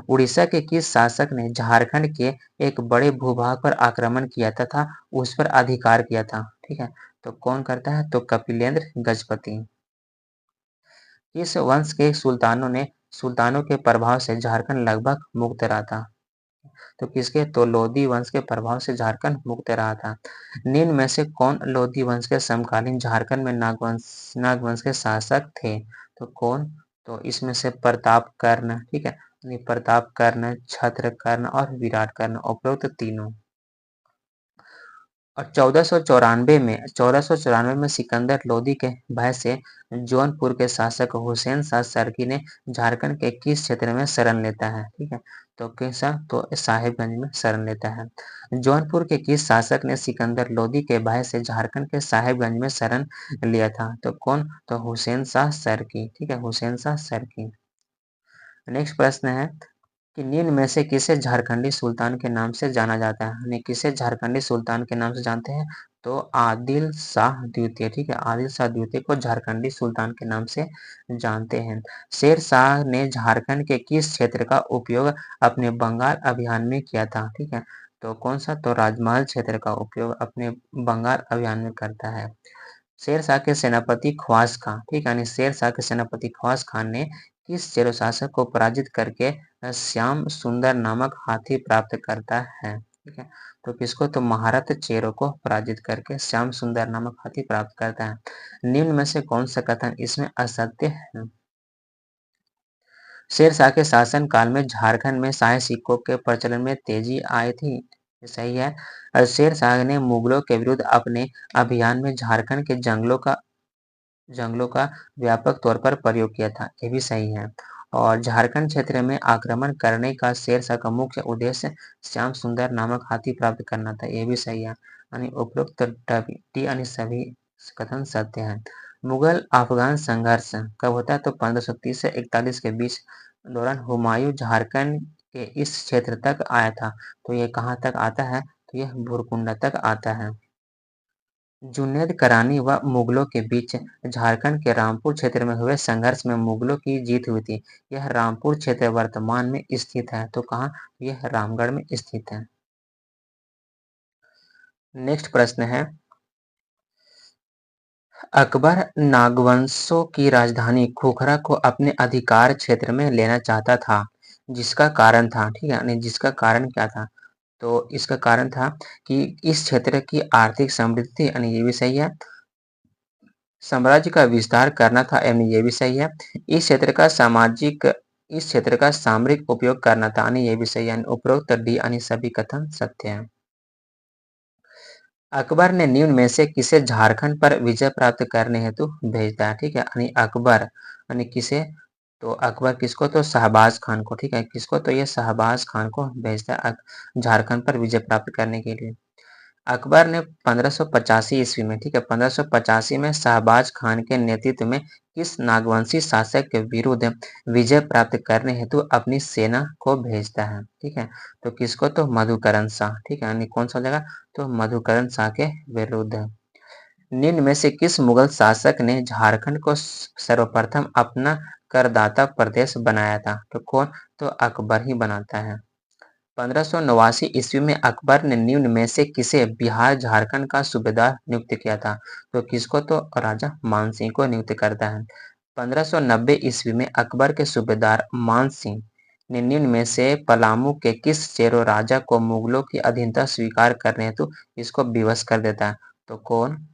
उड़ीसा के किस शासक ने झारखंड के एक बड़े भूभाग पर आक्रमण किया तथा उस पर अधिकार किया था? ठीक है, तो कौन करता है? तो कपिलेंद्र गजपति। किस वंश के सुल्तानों के प्रभाव से झारखंड लगभग मुक्त रहा था? तो किसके? तो लोधी वंश के प्रभाव से झारखंड मुक्त रहा था। निम्न में से कौन लोधी वंश के समकालीन झारखंड में नागवंश के शासक थे? तो कौन? तो इसमें से प्रताप कर्ण, ठीक है, प्रताप कर्ण, छत्र कर्ण और विराट कर्ण, उपरोक्त तीनों। और 1494 में सिकंदर लोदी के भय से जौनपुर के शासक हुसैन शाह सरकी ने झारखंड के किस क्षेत्र में शरण लेता है? ठीक है, तो कैसा? तो साहेबगंज में शरण लेता है। जौनपुर के किस शासक ने सिकंदर लोदी के भय से झारखंड के साहेबगंज में शरण लिया था? तो कौन? तो हुसैन शाह सरकी। ठीक है, हुसैन शाह सरकी। नेक्स्ट प्रश्न है कि निम्न में से किसे झारखंडी सुल्तान के नाम से जाना जाता है? यानी किसे झारखंडी सुल्तान के नाम से जानते हैं? तो आदिल शाह द्वितीय। ठीक है, आदिल शाह द्वितीय को झारखंडी सुल्तान के नाम से जानते हैं। शेर शाह ने झारखंड के किस क्षेत्र का उपयोग अपने बंगाल अभियान में किया था? ठीक है, तो कौन सा? तो राजमहल क्षेत्र का उपयोग अपने बंगाल अभियान में करता है। शेरशाह के सेनापति ख्वास खां, ठीक है, यानी शेरशाह के सेनापति ख्वास खान ने किस चेरो शासक को पराजित करके श्याम सुंदर नामक हाथी प्राप्त करता है? ठीक है, तो किसको? तो महारथ चेरो को पराजित करके श्याम सुंदर नामक हाथी प्राप्त करता है। निम्न में से कौन सा कथन इसमें असत्य है? शेरशाह के शासन काल में झारखंड में शाही सिक्कों के प्रचलन में तेजी आई थी, ये सही है। और शेरशाह ने मुगलों के विरुद्ध अपने अभियान में झारखंड के जंगलों का व्यापक तौर पर प्रयोग किया था, ये भी सही है। और झारखंड क्षेत्र में आक्रमण करने का शेरशाह का मुख्य उद्देश्य श्याम सुंदर नामक हाथी प्राप्त करना था। ये भी सही है, यानी उपरोक्त डी यानी सभी कथन सत्य है। मुगल अफगान संघर्ष कब होता है? तो 1530 से 41 के बीच दौरान हुमायूं झारखंड के इस क्षेत्र तक आया था। तो ये कहाँ तक आता है? तो यह भुरकुंडा तक आता है। जुनैद करानी व मुगलों के बीच झारखंड के रामपुर क्षेत्र में हुए संघर्ष में मुगलों की जीत हुई थी। यह रामपुर क्षेत्र वर्तमान में स्थित है। तो कहाँ? यह रामगढ़ में स्थित है। नेक्स्ट प्रश्न है, अकबर नागवंशों की राजधानी खोखरा को अपने अधिकार क्षेत्र में लेना चाहता था, जिसका कारण था, ठीक है, यानी जिसका कारण क्या था? तो इसका कारण था कि इस क्षेत्र की आर्थिक समृद्धि थी, यानी ये भी सही है। साम्राज्य का विस्तार करना था, यानी ये भी सही है। इस क्षेत्र का सामरिक उपयोग करना था, यानी ये भी सही है। उपरोक्त डी यानी सभी कथन सत्य है। अकबर ने निम्न में से किसे झारखंड पर विजय प्राप्त करने हेतु भेजता है? ठीक है, यानी अकबर यानी किसे? तो अकबर किसको? तो शहबाज खान को। ठीक है, किसको? तो ये शहबाज खान को भेजता है झारखंड पर विजय प्राप्त करने के लिए। अकबर ने 1585 ईस्वी में, ठीक है, 1585 में शहबाज खान के नेतृत्व में किस नागवंशी शासक के विरुद्ध विजय प्राप्त करने हेतु अपनी सेना को भेजता है? ठीक है, तो किसको? तो मधुकरण शाह। ठीक है, यानी कौन सा हो जाएगा? तो मधुकरण शाह के विरुद्ध। निम्न में से किस मुगल शासक ने झारखंड को सर्वप्रथम अपना करदाता प्रदेश बनाया था? तो कौन? तो अकबर ही बनाता है। 1589 ईस्वी में अकबर ने निम्न में से किसे बिहार झारखंड का सूबेदार नियुक्त किया था? तो किसको? तो राजा मानसिंह को नियुक्त करता है। 1590 ईस्वी में अकबर के सूबेदार मानसिंह ने निम्न में से पलामू के किस चेरो राजा को मुगलों की अधीनता स्वीकार करने हेतु इसको विवश कर देता है? तो कौन?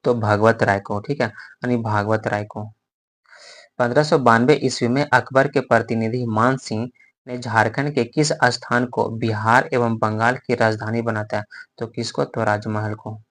तो भागवत राय को। ठीक है, यानी भागवत राय को। 1592 ईस्वी में अकबर के प्रतिनिधि मान सिंह ने झारखंड के किस स्थान को बिहार एवं बंगाल की राजधानी बनाता है? तो किसको? तो राजमहल को।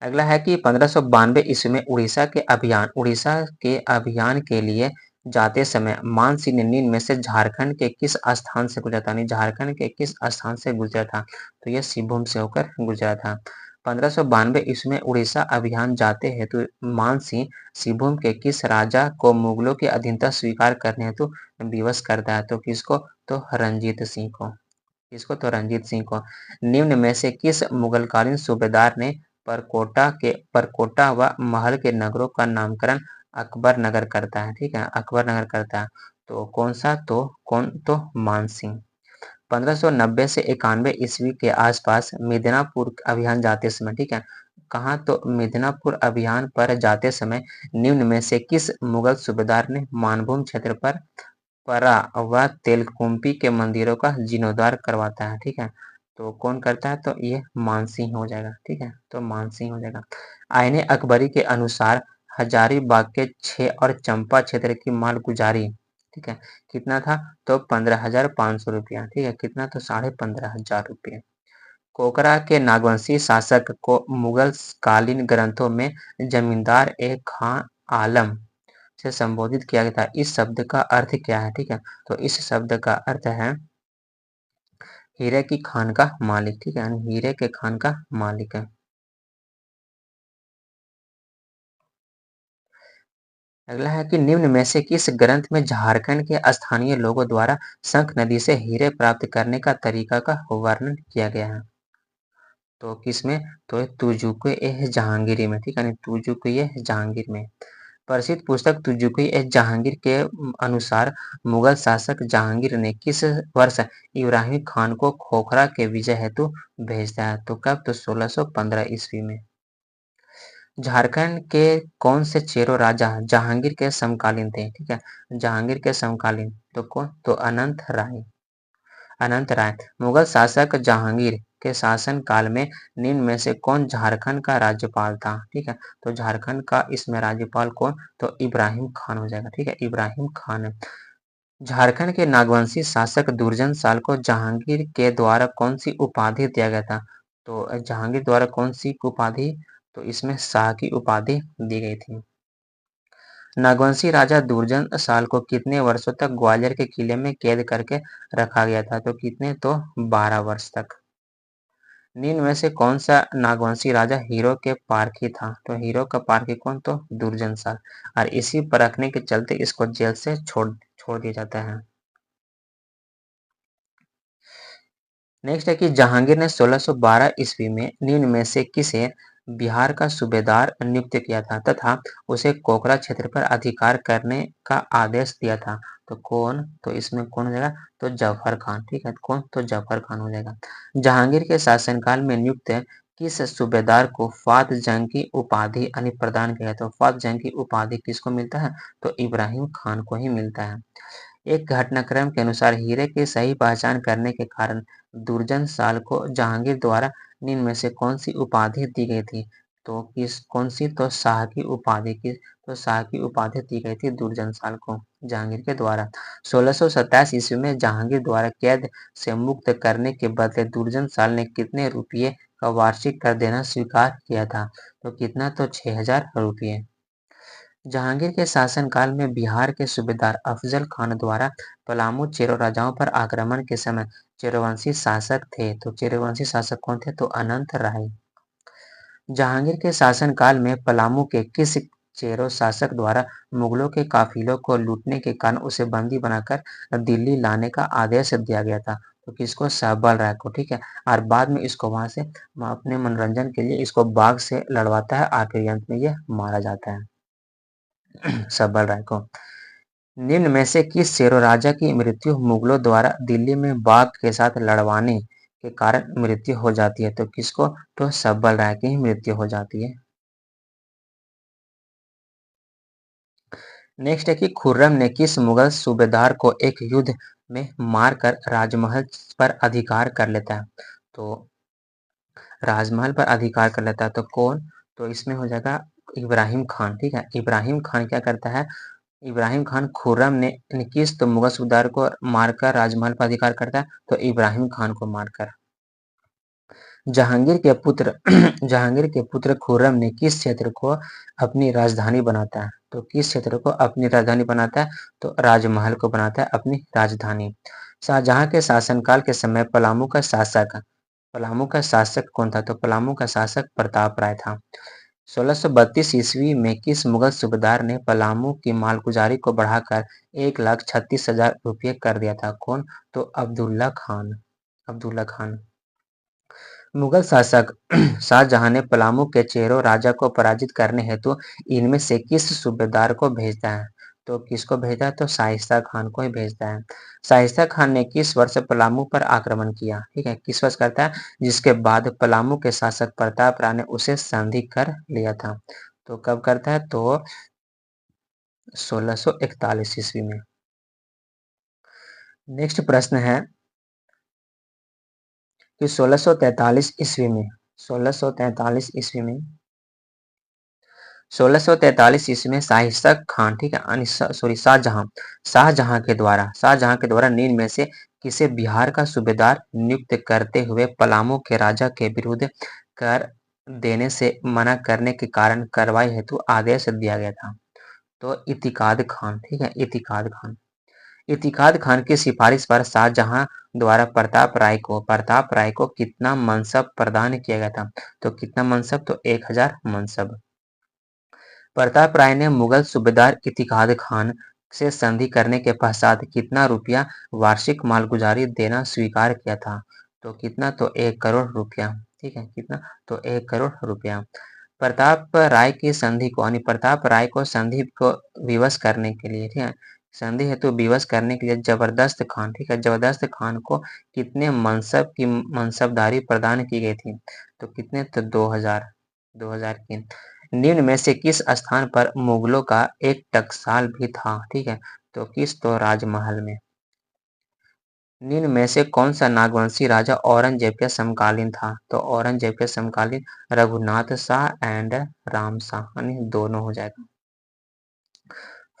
अगला है कि 1592 ईस्वी में उड़ीसा के अभियान के लिए जाते समय मान सिंह ने निम्न में से झारखंड के किस स्थान से गुजरा था? झारखंड के किस स्थान से गुजरा था? तो यह सिंहभूम से होकर गुजरा था। 1592 ईस्वी में उड़ीसा अभियान जाते हेतु मान सिंह सिंहभूम के किस राजा को मुगलों की अधीनता स्वीकार करने हेतु विवश करता है? तो किसको? तो रंजीत सिंह को। किसको? तो रंजीत सिंह को। निम्न में से किस मुगलकालीन सूबेदार ने परकोटा व महल के नगरों का नामकरण अकबर नगर करता है? ठीक है, अकबर नगर करता है। तो कौन सा? तो कौन? तो मानसिंह। 1590 से 91 ईस्वी के आसपास मिदनापुर अभियान जाते समय, ठीक है, कहाँ? तो मिदनापुर अभियान पर जाते समय निम्न में से किस मुगल सूबेदार ने मानभूम क्षेत्र पर परा व तेलकुंपी के मंदिरों का जीर्णोद्धार करवाता है? ठीक है, तो कौन करता है? तो ये मानसिंह हो जाएगा। ठीक है, तो मानसिंह हो जाएगा। आईने अकबरी के अनुसार हजारीबाग के 6 और चंपा क्षेत्र की माल गुजारी, ठीक है, कितना था? तो 15,500 रुपया। ठीक है, कितना? तो 15,500 रुपये। कोकरा के नागवंशी शासक को मुगल कालीन ग्रंथों में जमींदार ए खां आलम से संबोधित किया गया था। इस शब्द का अर्थ क्या है? ठीक है, तो इस शब्द का अर्थ है हीरे की खान का मालिक। ठीक है, यानी हीरे के खान का मालिक है। अगला है कि निम्न में से किस ग्रंथ में झारखंड के स्थानीय लोगों द्वारा शंख नदी से हीरे प्राप्त करने का तरीका का वर्णन किया गया है? तो किसमें? तो तुजुक ए जहांगीर में। ठीक है, यानी तुजुक ए जहांगीर में। प्रसिद्ध पुस्तक तुजुक-ए-जहांगीर के अनुसार मुगल शासक जहांगीर ने किस वर्ष इब्राहिम खान को खोखरा के विजय हेतु भेजा है? तो कब? तो 1615 ईस्वी में। झारखंड के कौन से चेरो राजा जहांगीर के समकालीन थे? ठीक है, जहांगीर के समकालीन। तो कौन? तो अनंत राय। अनंत राय। मुगल शासक जहांगीर के शासन काल में निम्न में से कौन झारखंड का राज्यपाल था? ठीक है, तो झारखंड का इसमें राज्यपाल कौन? तो इब्राहिम खान हो जाएगा। ठीक है, इब्राहिम खान। झारखंड के नागवंशी शासक दुर्जन साल को जहांगीर के द्वारा कौन सी उपाधि दिया गया था? तो जहांगीर द्वारा कौन सी उपाधि? तो इसमें शाह की उपाधि दी गई थी। नागवंशी राजा दुर्जन साल को कितने वर्षों तक ग्वालियर के किले में कैद करके रखा गया था? तो कितने? तो 12 वर्ष तक। निम्न में से कौन सा नागवंशी राजा हीरो के पारखी था? तो हीरो का पारखी कौन? तो दुर्जन साल। और इसी पर रखने के चलते इसको जेल से छोड़ दिया जाता है। नेक्स्ट है कि जहांगीर ने 1612 ईस्वी में निम्न में से किसे बिहार का सूबेदार नियुक्त किया था तथा उसे कोकरा क्षेत्र पर अधिकार करने का आदेश दिया था? तो कौन? तो इसमें कौन हो जाएगा? तो जफर खान। ठीक है, कौन? तो जफर खान हो जाएगा। जहांगीर के शासनकाल में नियुक्त किस सूबेदार को फात जंग की उपाधि यानी प्रदान किया? तो फात जंग की उपाधि किसको मिलता है? तो इब्राहिम खान को ही मिलता है। एक घटनाक्रम के अनुसार हीरे की सही पहचान करने के कारण दुर्जन साल को जहांगीर द्वारा निम्न में से कौन सी उपाधि दी गई थी? तो किस कौन सी? तो शाह की उपाधि की। तो शाह की उपाधि दी गई थी दुर्जन साल को जहांगीर के द्वारा। 1627 ईस्वी में जहांगीर द्वारा कैद से मुक्त करने के बदले दुर्जन साल ने कितने रुपये का वार्षिक कर देना स्वीकार किया था? तो कितना? तो 6000 रुपये। जहांगीर के शासनकाल में बिहार के सूबेदार अफजल खान द्वारा पलामू चेरो राजाओं पर आक्रमण के समय चेरोवंशी शासक थे। तो चेरोवंशी शासक कौन थे? तो अनंत राय। जहांगीर के शासनकाल में पलामू के किस चेरो शासक द्वारा मुगलों के काफिलों को लूटने के कारण उसे बंदी बनाकर दिल्ली लाने का आदेश दिया गया था? तो किसको? सहबल राय को। ठीक है, और बाद में इसको वहां से अपने मनोरंजन के लिए इसको बाघ से लड़वाता है और फिर अंत में ये मारा जाता है सबल राय को। निम्न में से किस शेरो राजा की मृत्यु मुगलों द्वारा दिल्ली में बाघ के साथ लड़वाने के कारण मृत्यु हो जाती है? तो किसको? तो सबल राय की ही मृत्यु हो जाती है। नेक्स्ट है कि खुर्रम ने किस मुगल सूबेदार को एक युद्ध में मारकर राजमहल पर अधिकार कर लेता है? तो राजमहल पर अधिकार कर लेता है तो कौन? तो इसमें हो जाएगा इब्राहिम खान। ठीक है, इब्राहिम खान क्या करता है? इब्राहिम खान खुर्रम ने किस तो मुगल सूबेदार को मारकर राजमहल पर अधिकार करता है? तो इब्राहिम खान को मारकर। जहांगीर के पुत्र जहांगीर के पुत्र खुर्रम ने किस क्षेत्र को अपनी राजधानी बनाता है? तो किस क्षेत्र को अपनी राजधानी बनाता है? तो राजमहल को बनाता है अपनी राजधानी। शाहजहां के शासनकाल के समय पलामू का शासक कौन था? तो पलामू का शासक प्रताप राय था। 1632 ईस्वी में किस मुगल सूबेदार ने पलामू की मालगुजारी को बढ़ाकर 1,36,000 रुपये कर दिया था? कौन? तो अब्दुल्ला खान। अब्दुल्ला खान। मुगल शासक शाहजहां ने पलामू के चेरो राजा को पराजित करने हेतु इनमें से किस सूबेदार को भेजता है? तो किसको भेजता है? तो शाइस्ता खान को ही भेजता है। शाइस्ता खान ने किस वर्ष पलामू पर आक्रमण किया? ठीक है, किस वर्ष करता है? जिसके बाद पलामू के शासक प्रताप राय ने उसे संधि कर लिया था। तो कब करता है? तो 1641 ईस्वी में। नेक्स्ट प्रश्न है कि 1643 ईस्वी में 1643 ईस्वी में 1643 ईस्वी में शाइस्ता खान, ठीक है, सॉरी शाहजहां के द्वारा निम्न में से किसे बिहार का सूबेदार नियुक्त करते हुए पलामू के राजा के विरुद्ध कर देने से मना करने के कारण कार्रवाई हेतु आदेश दिया गया था? तो इतिकाद खान। ठीक है, इतिकाद खान। इतिकाद खान की सिफारिश पर शाहजहां द्वारा प्रताप राय को कितना मनसब प्रदान किया गया था? तो कितना मनसब? तो 1000 मनसब। प्रताप राय ने मुगल सूबेदार इतिकाद खान से संधि करने के पश्चात कितना रुपया वार्षिक मालगुजारी देना स्वीकार किया था? तो कितना? तो 1 करोड़ रुपया। ठीक है, कितना? तो 1 करोड़ रुपया। प्रताप राय की संधि को यानी प्रताप राय को संधि को विवश करने के लिए, ठीक है, संधि हेतु विवश करने के लिए जबरदस्त खान, ठीक है, जबरदस्त खान को कितने मनसब की मनसबदारी प्रदान की गई थी? तो कितने? तो 2000 की। निम्न में से किस स्थान पर मुगलों का एक टकसाल भी था? ठीक है, तो किस? तो राजमहल में। निम्न में से कौन सा नागवंशी राजा औरंगजेब के समकालीन था? तो औरंगजेब के समकालीन रघुनाथ शाह एंड राम शाह, यानी दोनों हो जाएगा।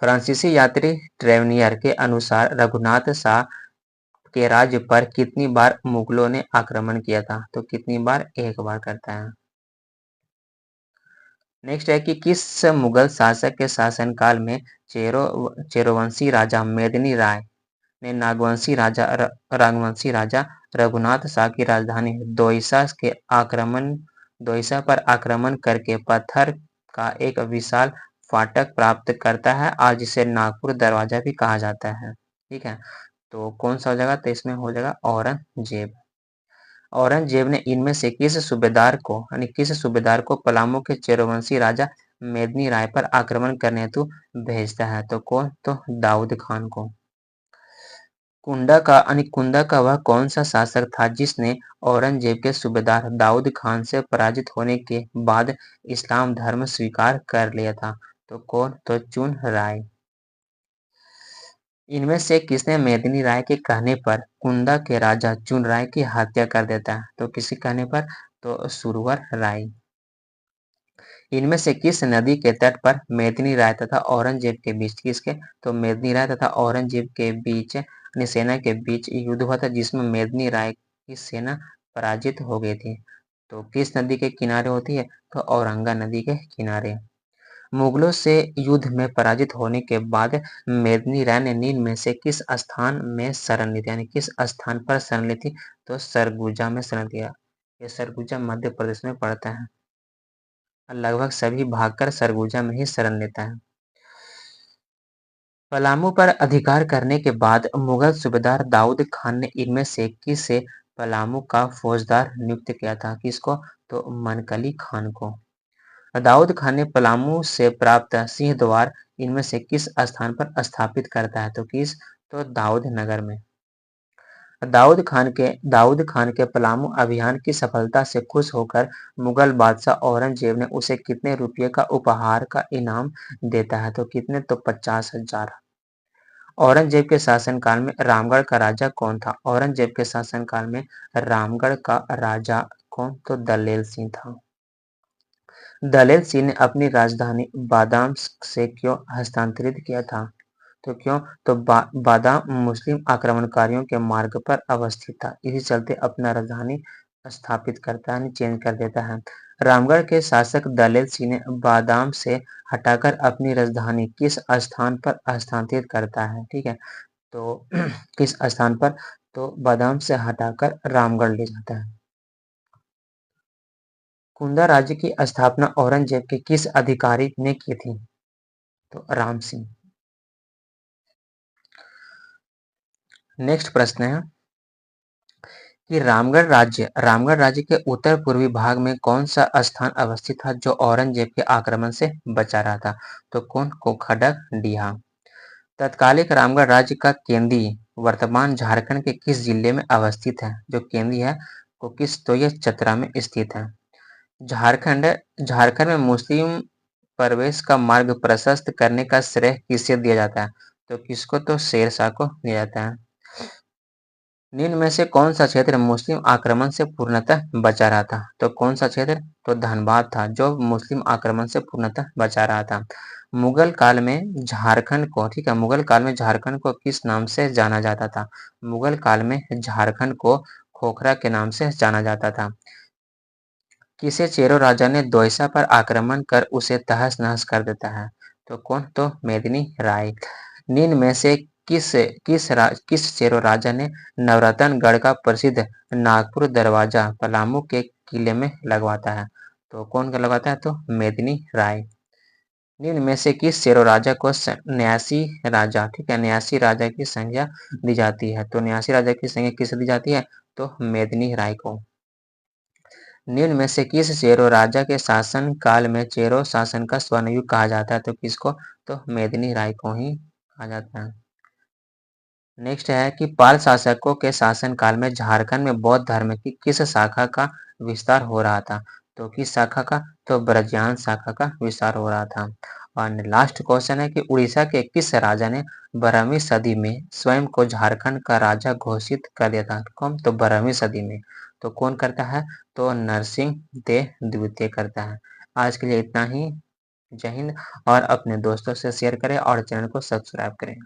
फ्रांसीसी यात्री ट्रेवनियर के अनुसार रघुनाथ शाह के राज्य पर कितनी बार मुगलों ने आक्रमण किया था? तो कितनी बार? 1 बार करता है। नेक्स्ट है कि किस मुगल शासक के शासनकाल में चेरोवंशी राजा मेदिनी राय ने राघवंशी राजा रघुनाथ शाह की राजधानी दोईसा पर आक्रमण करके पत्थर का एक विशाल फाटक प्राप्त करता है, आज जिसे नागपुर दरवाजा भी कहा जाता है। ठीक है, तो कौन सा हो जाएगा? तो इसमें हो जाएगा औरंगजेब। औरंगजेब ने इनमें से किस सूबेदार को पलामू के चेरोवंशी राजा मेदिनी राय पर आक्रमण करने हेतु भेजता है? तो कौन? तो दाऊद खान को। कुंडा का वह कौन सा शासक था जिसने औरंगजेब के सूबेदार दाऊद खान से पराजित होने के बाद इस्लाम धर्म स्वीकार कर लिया था? तो कौन? तो चुन राय। इनमें से किसने मेदिनी राय के कहने पर कुंदा के राजा चुन राय की हत्या कर देता है? तो किसी कहने पर? तो सुरवर राय। इनमें से किस नदी के तट पर मेदिनी राय तथा औरंगजेब के बीच किसके? तो मेदिनी राय तथा औरंगजेब के बीच सेना के बीच युद्ध हुआ था, जिसमें मेदिनी राय की सेना पराजित हो गई थी। तो किस नदी के किनारे होती है? तो औरंगा नदी के किनारे। मुगलों से युद्ध में पराजित होने के बाद मेदिनी राय ने निम्न में से किस स्थान में शरण ली थी, यानी किस स्थान पर शरण ली थी? तो सरगुजा में शरण लिया। ये सरगुजा मध्य प्रदेश में पड़ता है। लगभग सभी भागकर सरगुजा में ही शरण लेता है। पलामू पर अधिकार करने के बाद मुगल सूबेदार दाऊद खान ने इनमें से किसे पलामू का फौजदार नियुक्त किया था? किसको? तो मनकली खान को। दाऊद खान ने पलामू से प्राप्त सिंहद्वार इनमें से किस स्थान पर स्थापित करता है? तो किस? तो दाऊद नगर में। दाऊद खान के पलामू अभियान की सफलता से खुश होकर मुगल बादशाह औरंगजेब ने उसे कितने रुपये का उपहार का इनाम देता है? तो कितने? तो 50,000। औरंगजेब के शासनकाल में रामगढ़ का राजा कौन था? औरंगजेब के शासनकाल में रामगढ़ का राजा कौन? तो दलेल सिंह था। दलेल सिंह ने अपनी राजधानी बादाम से क्यों हस्तांतरित किया था? तो क्यों? तो बादाम मुस्लिम आक्रमणकारियों के मार्ग पर अवस्थित था, इसी चलते अपना राजधानी स्थापित करता है, चेंज कर देता है। रामगढ़ के शासक दलेल सिंह ने बादाम से हटाकर अपनी राजधानी किस स्थान पर हस्तांतरित करता है? ठीक है, तो किस स्थान पर? तो बादाम से हटाकर रामगढ़ ले जाता है। कुंदा राज्य की स्थापना औरंगजेब के किस अधिकारी ने की थी? तो राम सिंह। नेक्स्ट प्रश्न है कि रामगढ़ राज्य के उत्तर पूर्वी भाग में कौन सा स्थान अवस्थित था जो औरंगजेब के आक्रमण से बचा रहा था? तो कौन? को खड़गडिहा। तत्कालिक रामगढ़ राज्य का केंद्री वर्तमान झारखंड के किस जिले में अवस्थित है? जो केंद्री है वो किस? तो यह चतरा में स्थित है। झारखंड झारखंड में मुस्लिम प्रवेश का मार्ग प्रशस्त करने का श्रेय किसे दिया जाता है? तो किसको? तो शेरशाह को दिया जाता है। निम्न में से कौन सा क्षेत्र मुस्लिम आक्रमण से पूर्णतः बचा रहा था? तो कौन सा क्षेत्र? तो धनबाद था, जो मुस्लिम आक्रमण से पूर्णतः बचा रहा था। मुगल काल में झारखंड को, ठीक है, मुगल काल में झारखंड को किस नाम से जाना जाता था? मुगल काल में झारखंड को खोखरा के नाम से जाना जाता था। किसे चेरो राजा ने दोयसा पर आक्रमण कर उसे तहस-नहस कर देता है? तो कौन? तो मेदिनी राय। निम्न में से किस चेरो राजा ने नवरत्नगढ़ का प्रसिद्ध नागपुर दरवाजा पलामू के किले में लगवाता है? तो कौन का लगवाता है? तो मेदिनी राय। निम्न में से किस चेरो राजा को न्यासी राजा, ठीक है, न्यासी राजा की संज्ञा दी जाती है? तो न्यासी राजा की संज्ञा किसे दी जाती है? तो मेदिनी राय को। निम्न में से किस चेरो राजा के शासन काल में चेरो शासन का स्वर्णयुग कहा जाता है? तो किसको? तो मेदिनी राय को ही कहा जाता है। नेक्स्ट है कि पाल शासकों के शासन काल में झारखंड में बौद्ध धर्म की किस शाखा का विस्तार हो रहा था? तो किस शाखा का? तो ब्रजयान शाखा का विस्तार हो रहा था। और लास्ट क्वेश्चन है कि उड़ीसा के किस राजा ने 12वीं सदी में स्वयं को झारखंड का राजा घोषित कर दिया था? कौन? तो 12वीं सदी में। तो कौन करता है? तो नरसिंह देव द्वितीय करता है। आज के लिए इतना ही। जय हिंद। और अपने दोस्तों से शेयर करें और चैनल को सब्सक्राइब करें।